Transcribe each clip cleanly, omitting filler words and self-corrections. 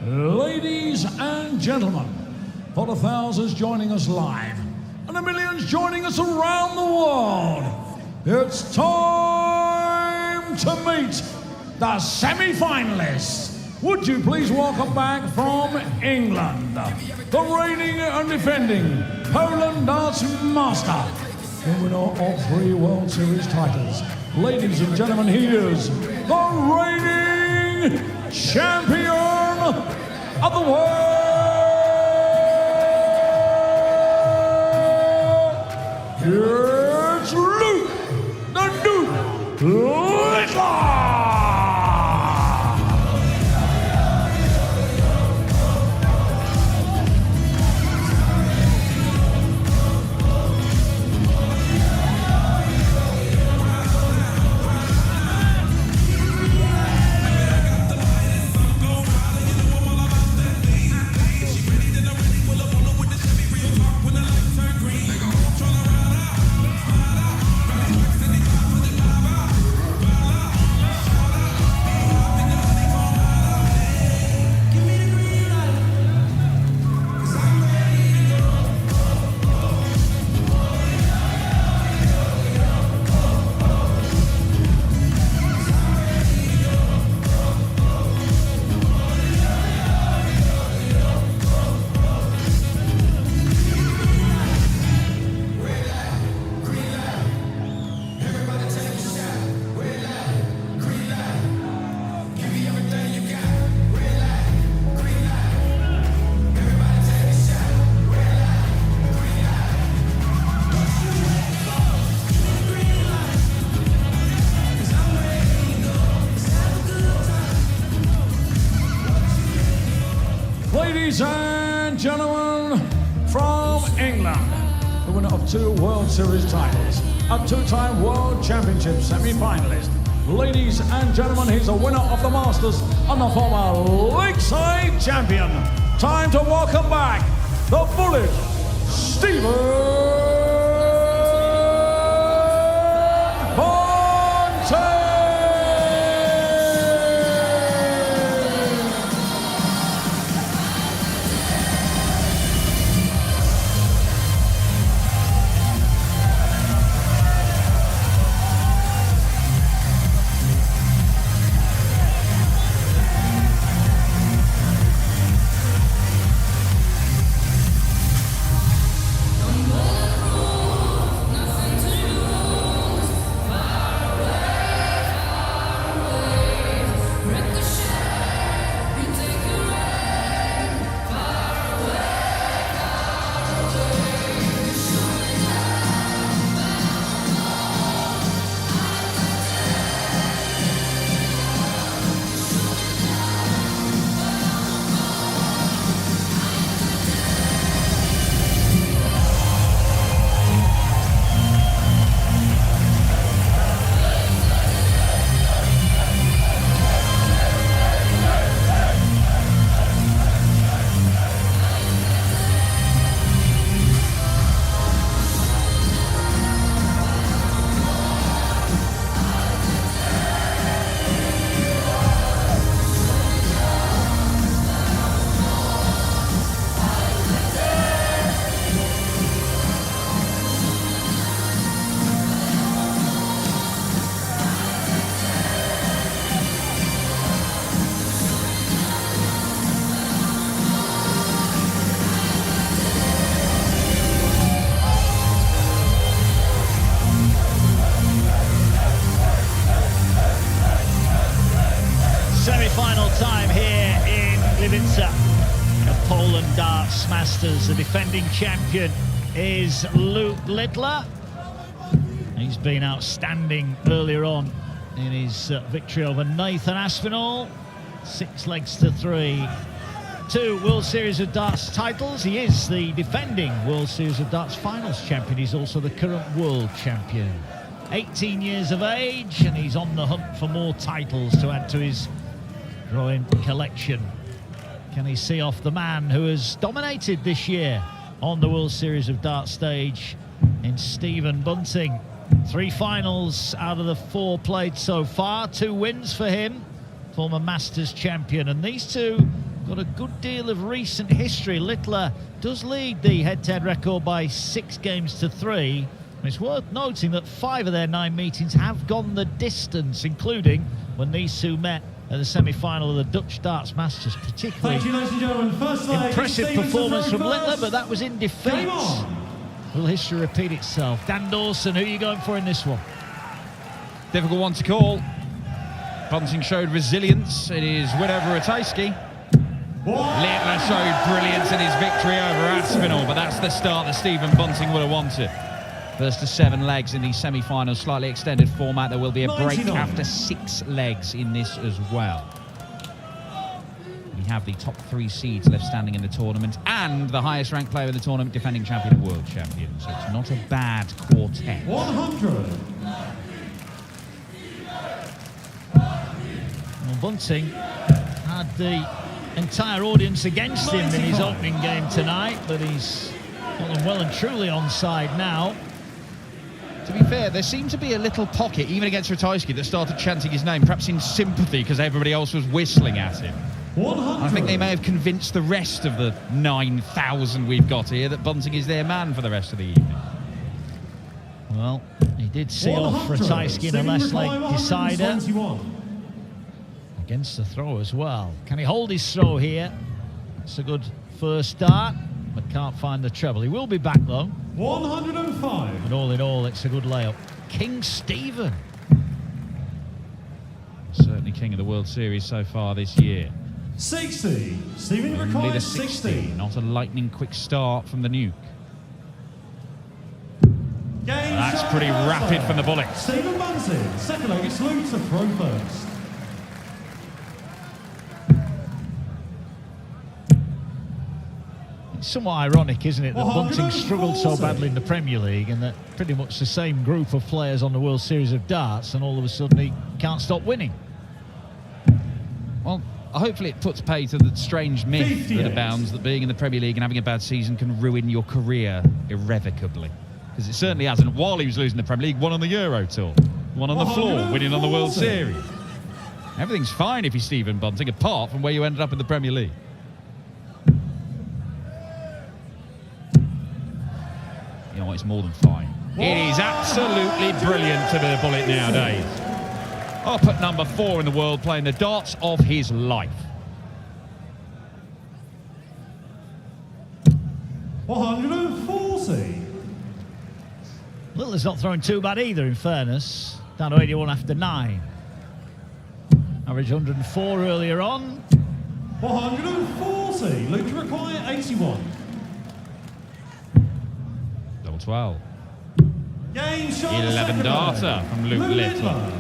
Ladies and gentlemen, for the thousands joining us live and the millions joining us around the world, it's time to meet the semi-finalists. Would you please welcome back from England, the reigning and defending Poland Darts Master, the winner of 3 World Series titles. Ladies and gentlemen, here's the reigning champion of the world. It's Luke, the Duke Littler. Ladies and gentlemen, from England, the winner of 2 World Series titles, a 2-time World Championship semi-finalist. Ladies and gentlemen, he's a winner of the Masters and the former Lakeside champion. Time to welcome back the Bullet, Stephen Bunting. Semi-final time here in Gliwice, the Poland Darts Masters. The defending champion is Luke Littler. He's been outstanding earlier on in his victory over Nathan Aspinall. 6 legs to 3. 2 World Series of Darts titles. He is the defending World Series of Darts Finals champion. He's also the current world champion. 18 years of age, and he's on the hunt for more titles to add to his growing collection. Can he see off the man who has dominated this year on the World Series of Darts stage in Stephen Bunting? 3 finals out of the 4 played so far, 2 wins for him, former Masters champion. And these two got a good deal of recent history. Littler does lead the head-to-head record by 6 games to 3. It's worth noting that 5 of their 9 meetings have gone the distance, including when these two met at the semi-final of the Dutch Darts Masters. Particularly impressive performance from Littler, but that was in defeat. Will history repeat itself? Dan Dawson, who are you going for in this one? Difficult one to call. Bunting showed resilience in his win over Ratajski. Littler showed brilliance in his victory over Aspinall, but that's the start that Stephen Bunting would have wanted. First to 7 legs in the semi-final, slightly extended format. There will be a break after 6 legs in this as well. We have the top 3 seeds left standing in the tournament and the highest ranked player in the tournament, defending champion and world champion. So it's not a bad quartet. 100. Well, Bunting had the entire audience against him in his opening game tonight, but he's got them well and truly onside now. To be fair, there seemed to be a little pocket, even against Ratajski, that started chanting his name, perhaps in sympathy because everybody else was whistling at him. 100. I think they may have convinced the rest of the 9,000 we've got here that Bunting is their man for the rest of the evening. Well, he did see off Ratajski in a less leg decider. Against the throw as well. Can he hold his throw here? It's a good first start, but can't find the treble. He will be back though. 105. And all in all, it's a good layup. King Stephen. Certainly king of the World Series so far this year. 60. Stephen Only the requires 60. 60. Not a lightning quick start from the nuke. That's pretty rapid from the bullet. Stephen Bunting. Second leg is Luke to throw first. It's somewhat ironic, isn't it, that Bunting struggled so badly in the Premier League and that pretty much the same group of players on the World Series of Darts, and all of a sudden he can't stop winning. Well, hopefully it puts pay to the strange myth that abounds that being in the Premier League and having a bad season can ruin your career irrevocably. Because it certainly hasn't. While he was losing the Premier League, won on the Euro Tour, won on the floor, winning on the World Series. Everything's fine if you're Stephen Bunting, apart from where you ended up in the Premier League. You know what, it's more than fine. It is absolutely brilliant to the bullet nowadays. Up at number 4 in the world, playing the darts of his life. 140. Littler's not throwing too bad either, in fairness. Down to 81 after 9. Average 104 earlier on. 140. Luke to require 81. Double 12. Game shot. 11 darter from Luke Littler.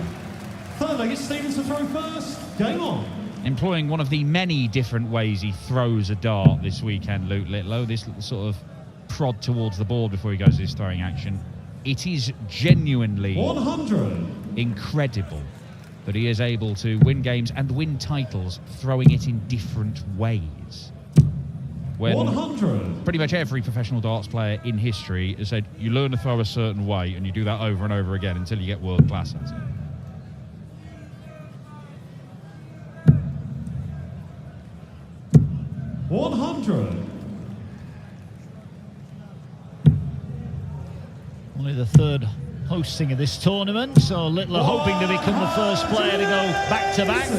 Third leg is Stephen to throw first. Game on. Employing one of the many different ways he throws a dart this weekend, Luke Littler. This little sort of prod towards the board before he goes to his throwing action. It is genuinely 100. incredible that he is able to win games and win titles throwing it in different ways. When 100. pretty much every professional darts player in history has said you learn to throw a certain way and you do that over and over again until you get world class at it. Only the third hosting of this tournament, so Littler hoping to become the first player to go back-to-back.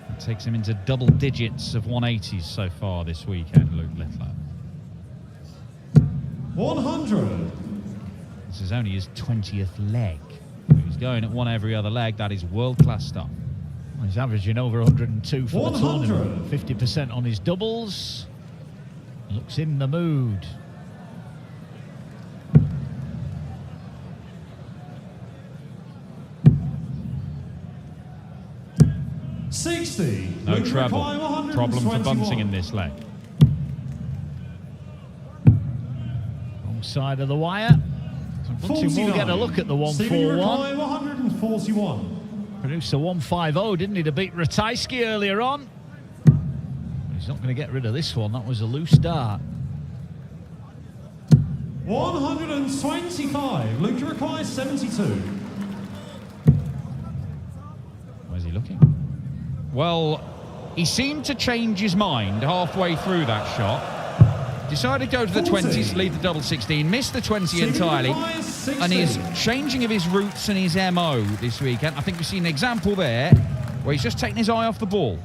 It takes him into double digits of 180s so far this weekend, Luke Littler. 100. This is only his 20th leg. He's going at one every other leg. That is world-class stuff. Well, he's averaging over 102 for 100. the tournament. 50% on his doubles. Looks in the mood. No treble. Problem for Bunting in this leg. Wrong side of the wire. So Bunting will get a look at the 141. 141. Produced a 150, didn't he, to beat Ratajski earlier on? He's not going to get rid of this one. That was a loose dart. 125. Luke requires 72. Where's he looking? Well, he seemed to change his mind halfway through that shot. Decided to go to the 20s, leave the double 16, missed the 20 entirely, and his changing of his routes and his MO this weekend. I think we've seen an example there where he's just taken his eye off the ball.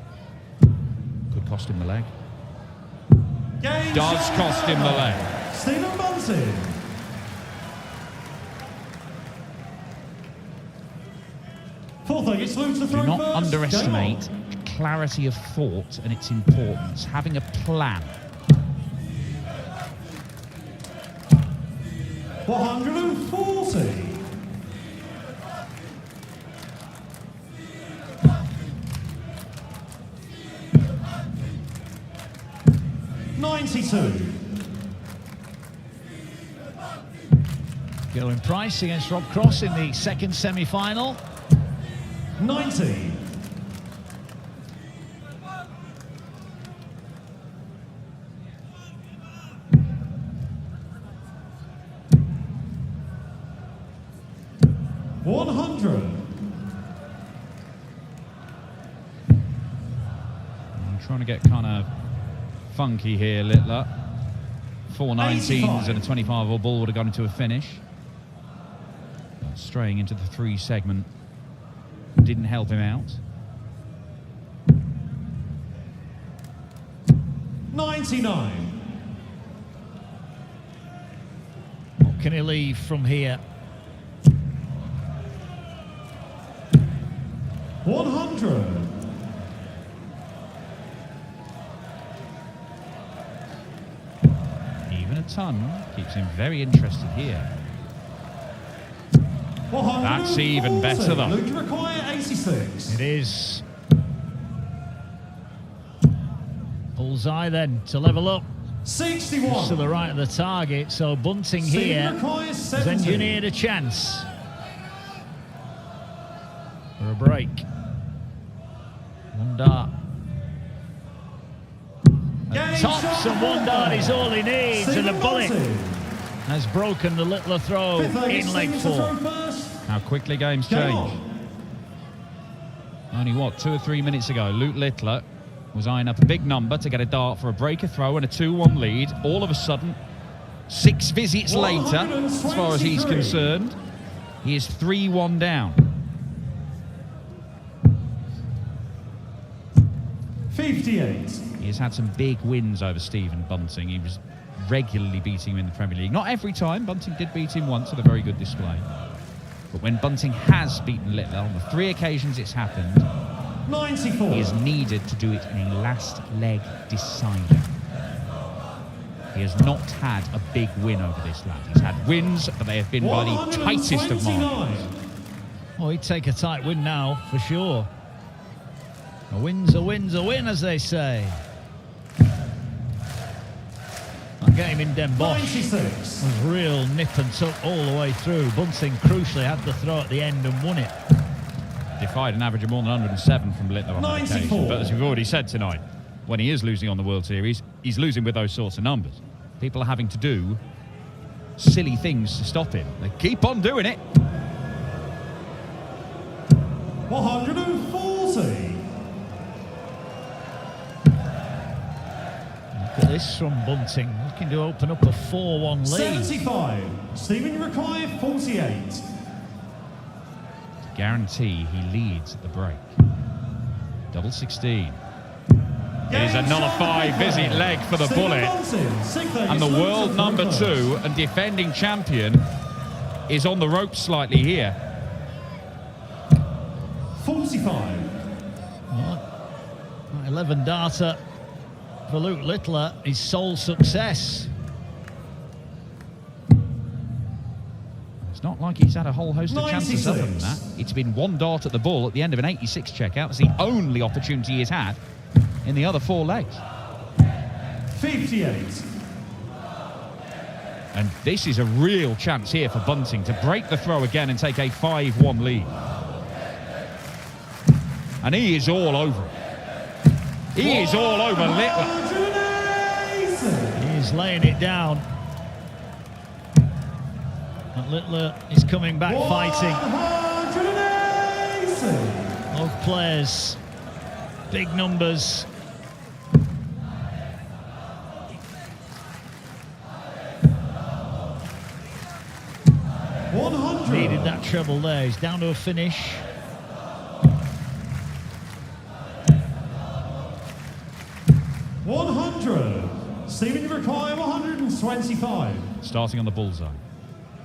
Could cost him the leg. Does cost him the leg. Stephen Bunting. Fourth leg, it's Luke to throw Do not first. underestimate clarity of thought and its importance. Having a plan. 140. $92. Going Price against Rob Cross in the second semi-final. 90. $100. I'm trying to get kind of funky here, Littler. 4 19s and a 25 ball would have gone into a finish. But straying into the 3 segment didn't help him out. 99. What can he leave from here? 100. Even a ton keeps him very interested here. That's even better though. Luke require 86. It is. Bullseye then to level up. 61. Just to the right of the target, so Bunting here has engineered a chance for a break. One dart. And tops, and one dart is all he needs, and the bullet has broken the Littler throw in leg 4. How quickly games change. Only what, 2 or 3 minutes ago, Luke Littler was eyeing up a big number to get a dart for a breaker throw and a 2-1 lead. All of a sudden, 6 visits later, as far as he's concerned, he is 3-1 down. 58. He has had some big wins over Stephen Bunting. He was regularly beating him in the Premier League. Not every time. Bunting did beat him once with a very good display. But when Bunting has beaten Littler, on the 3 occasions it's happened, 94. he has needed to do it in a last leg decider. He has not had a big win over this lad. He's had wins, but they have been by the tightest of margins. Oh, he'd take a tight win now, for sure. A win's a win's a win, as they say. That game in Den Bosch 96. was real nip and tuck all the way through. Bunting crucially had the throw at the end and won it. Defied an average of more than 107 from Littler on that occasion. But as we've already said tonight, when he is losing on the World Series, he's losing with those sorts of numbers. People are having to do silly things to stop him. They keep on doing it. 140. Look at this from Bunting, looking to open up a 4-1 lead. 75. Stephen, you require 48. Guarantee he leads at the break. Double 16. Here's a nullified visit leg for the bullet. And the world number 2 and defending champion is on the ropes slightly here. 45. Well, 11 darter for Luke Littler, his sole success. It's not like he's had a whole host of chances other than that. It's been 1 dart at the ball at the end of an 86 checkout. It's the only opportunity he's had in the other 4 legs. 58. And this is a real chance here for Bunting to break the throw again and take a 5-1 lead. And he is all over it. He is all over Littler. He's laying it down. But Littler is coming back fighting. Both players Big numbers. Needed that treble there. He's down to a finish. Stephen, you require 125. Starting on the bullseye.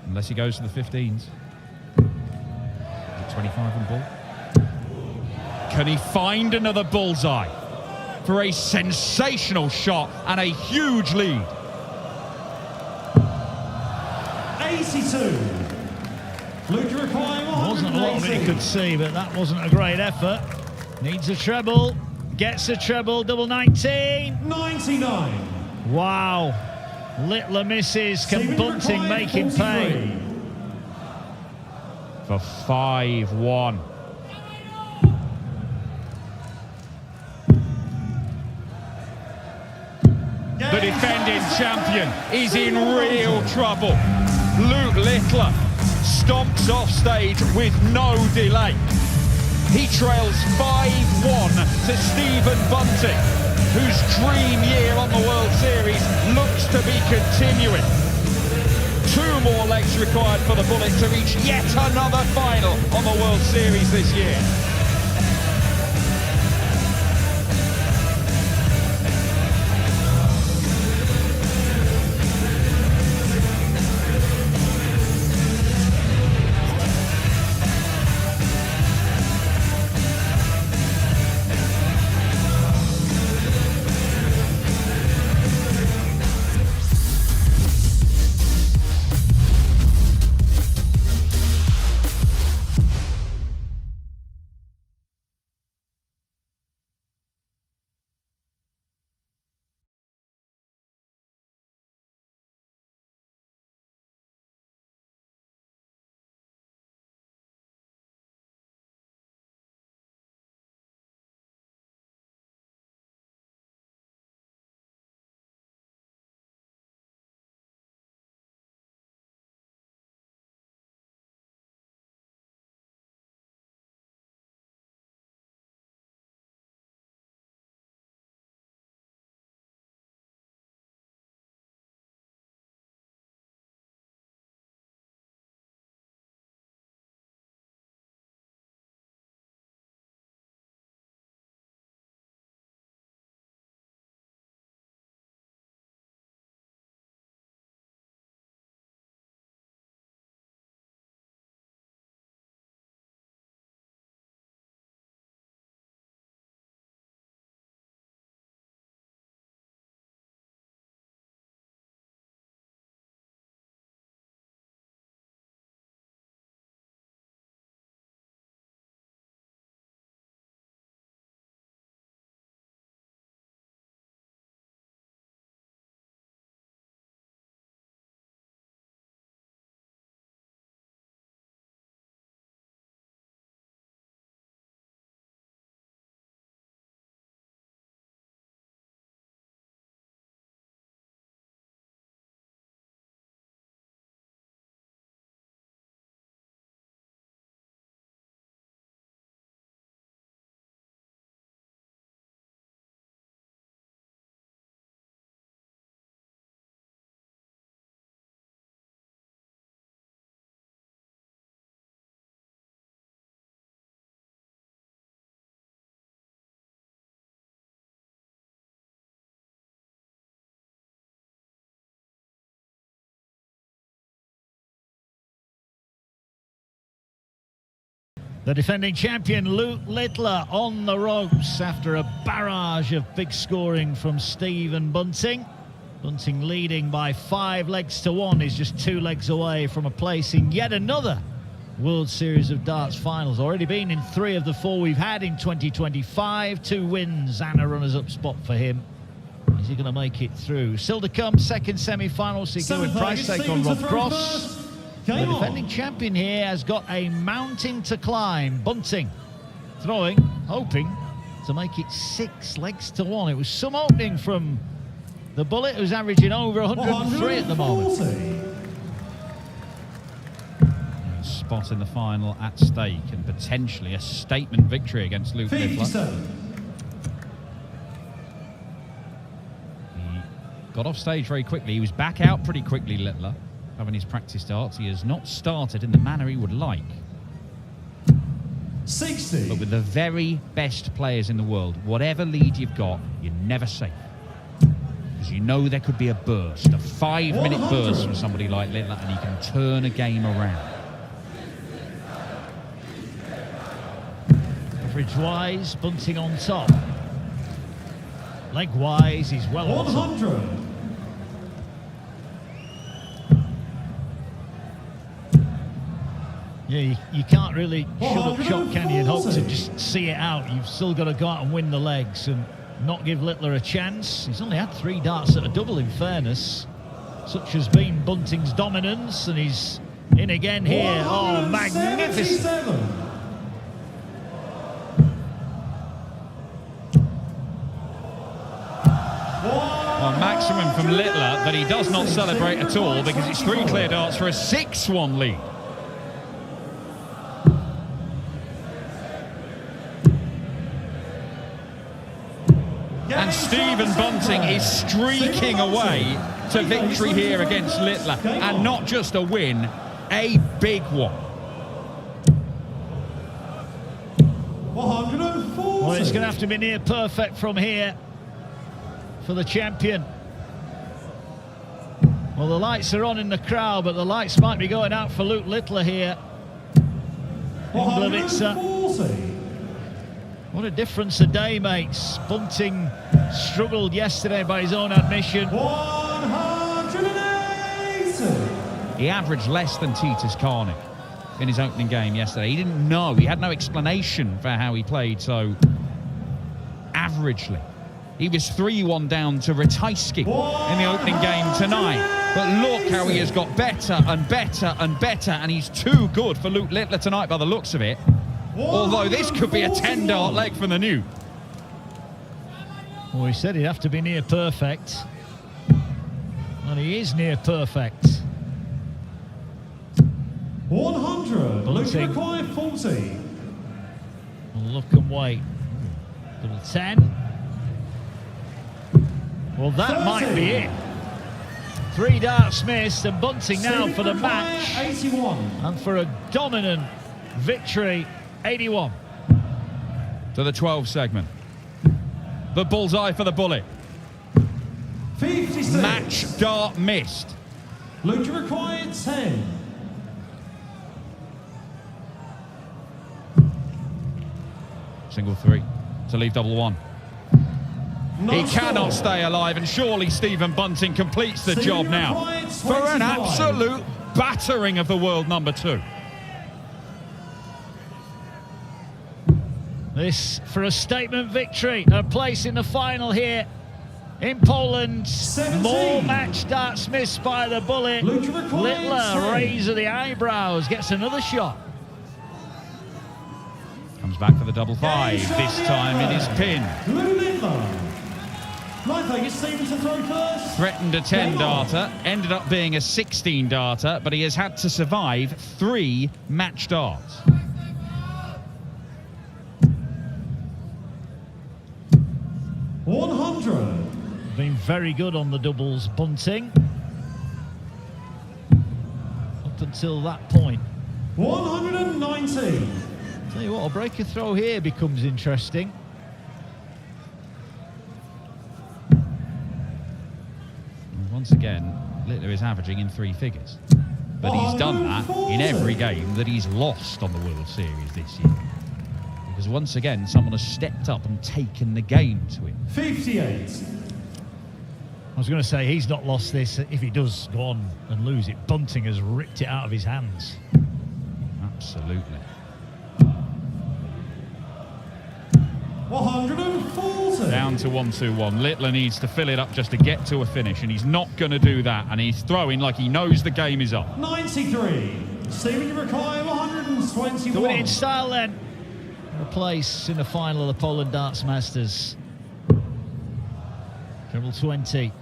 Unless he goes to the 15s. 25 on ball. Can he find another bullseye for a sensational shot and a huge lead? 82. Luke, you require 180. Wasn't a lot of it he could see, but that wasn't a great effort. Needs a treble. Gets a treble. Double 19. 99. Wow. Littler misses. Can Bunting make him pay? For 5-1. The defending champion is in real trouble. Luke Littler stomps off stage with no delay. He trails 5-1 to Stephen Bunting, whose dream year on the World Series looks to be continuing. 2 more legs required for the Bullet to reach yet another final on the World Series this year. The defending champion Luke Littler on the ropes after a barrage of big scoring from Stephen Bunting. Bunting leading by 5 legs to 1. He's just 2 legs away from a place in yet another World Series of Darts finals. Already been in 3 of the 4 we've had in 2025. 2 wins and a runners-up spot for him. Is he going to make it through? Still to come, second semi-final. Seeker with price take on Rob Cross. The defending champion here has got a mountain to climb. Bunting throwing, hoping to make it 6 legs to 1. It was some opening from the Bullet, who's averaging over 103 at the moment. Spot in the final at stake and potentially a statement victory against Luke Littler. Got off stage very quickly. He was back out pretty quickly, Littler, having his practice starts. He has not started in the manner he would like. 60. But with the very best players in the world, whatever lead you've got, you're never safe. Because you know there could be a burst, a 5-minute burst from somebody like Littler, and he can turn a game around. Average-wise, Bunting on top. Leg-wise, he's well on top. 100. Yeah, you can't really shut up shop, can you, and hope to just see it out. You've still got to go out and win the legs and not give Littler a chance. He's only had 3 darts at a double, in fairness. Such has been Bunting's dominance, and he's in again here. Oh, magnificent. Well, maximum from Littler that he does not celebrate at all, because it's 3 clear darts for a 6-1 lead. And Stephen Bunting is streaking away to victory here against Littler. And not just a win, a big one. 140. Well, it's going to have to be near perfect from here for the champion. Well, the lights are on in the crowd, but the lights might be going out for Luke Littler here in Gliwice. What a difference a day makes. Bunting struggled yesterday by his own admission. 180. He averaged less than Titus Karnik in his opening game yesterday. He didn't know. He had no explanation for how he played so averagely. He was 3-1 down to Ratajski in the opening game tonight. But look how he has got better and better and better, and he's too good for Luke Littler tonight by the looks of it. Although this could be a 10-dart leg from the new. Well, he said he'd have to be near perfect. And he is near perfect. 100. Luke Bunting. required 40. Well, look and wait. Little 10. Well, that 30. might be it. 3 darts missed, and Bunting now for the match. 81. And for a dominant victory, 81. To the 12 segment. The bullseye for the bullet. 56. Match dart missed. Luke required 10. Single 3 to leave double 1. He cannot stay alive, and surely Stephen Bunting completes the job now for an absolute battering of the world number 2. This for a statement victory, a place in the final here in Poland. 17. More match darts missed by the bullet. Littler, raise of the eyebrows, gets another shot. Comes back for the double 5. This time it is pinned. Luke Littler. Right, Vegas, Stephen to throw first. Threatened a 10-darter, ended up being a 16-darter, but he has had to survive 3 match darts. 100. Been very good on the doubles, Bunting. Up until that point. 190. Tell you what, a breaker throw here becomes interesting. Once again, Littler is averaging in 3 figures. But he's done that in every game that he's lost on the World Series this year. Because once again, someone has stepped up and taken the game to him. 58. I was going to say, he's not lost this. If he does go on and lose it, Bunting has ripped it out of his hands. Absolutely. 140. Down to 1-2-1. Littler needs to fill it up just to get to a finish, and he's not going to do that. And he's throwing like he knows the game is up. 93. Stephen required 121. Doing it in style then. A place in the final of the Poland Darts Masters. Treble 20.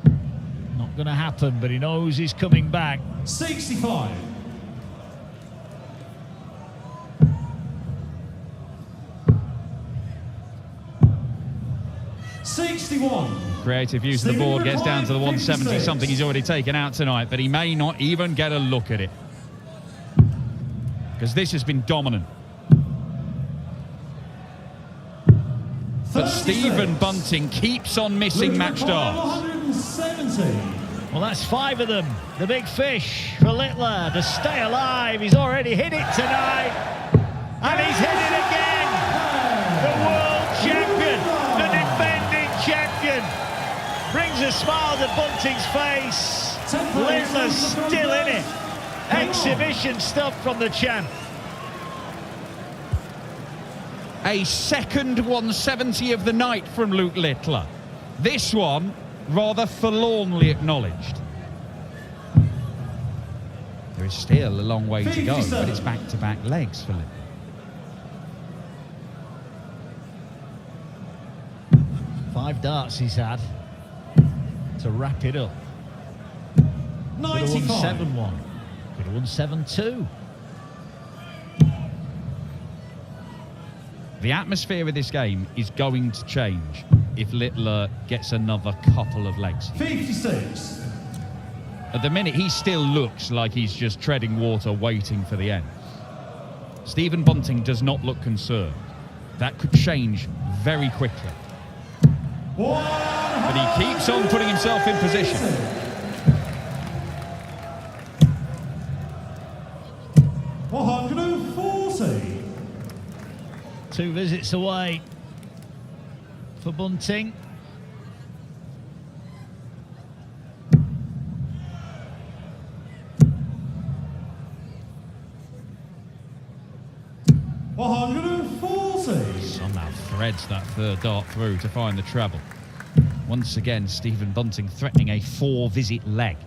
Not going to happen, but he knows he's coming back. 65. 61. Creative use of the board, gets down to the 170, something he's already taken out tonight, but he may not even get a look at it. Because this has been dominant. But Stephen Bunting keeps on missing match darts. 170. Well, that's 5 of them. The big fish for Littler to stay alive. He's already hit it tonight. And he's hit it again. The world champion, the defending champion, brings a smile to Bunting's face. Littler's still in it. Exhibition stuff from the champ. A second 170 of the night from Luke Littler. This one rather forlornly acknowledged. There is still a long way to go, but it's back-to-back legs for Littler. Five darts he's had to wrap it up. Could have won 7-1. Could have won 7-2. The atmosphere of this game is going to change if Littler gets another couple of legs. 56. At the minute, he still looks like he's just treading water, waiting for the end. Stephen Bunting does not look concerned. That could change very quickly. But he keeps on putting himself in position. 140. 2 visits away for Bunting. Somehow threads that third dart through to find the treble. Once again, Stephen Bunting threatening a 4-visit leg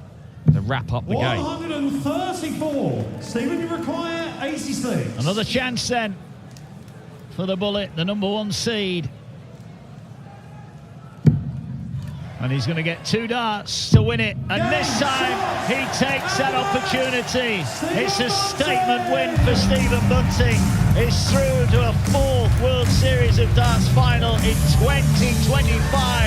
to wrap up the game. 134. Stephen, you require 86. Another chance then for the Bullet, the #1 seed. And he's going to get 2 darts to win it. And this time, he takes that opportunity. It's a statement win for Stephen Bunting. It's through to a 4th World Series of Darts final in 2025.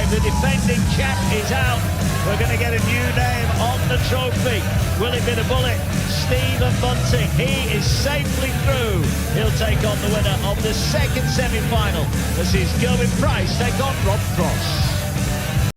The defending champ is out. We're going to get a new name on the trophy. Will it be the Bullet? Stephen Bunting. He is safely through. He'll take on the winner of the 2nd semi-final. This is Gerwyn Price take on Rob Cross.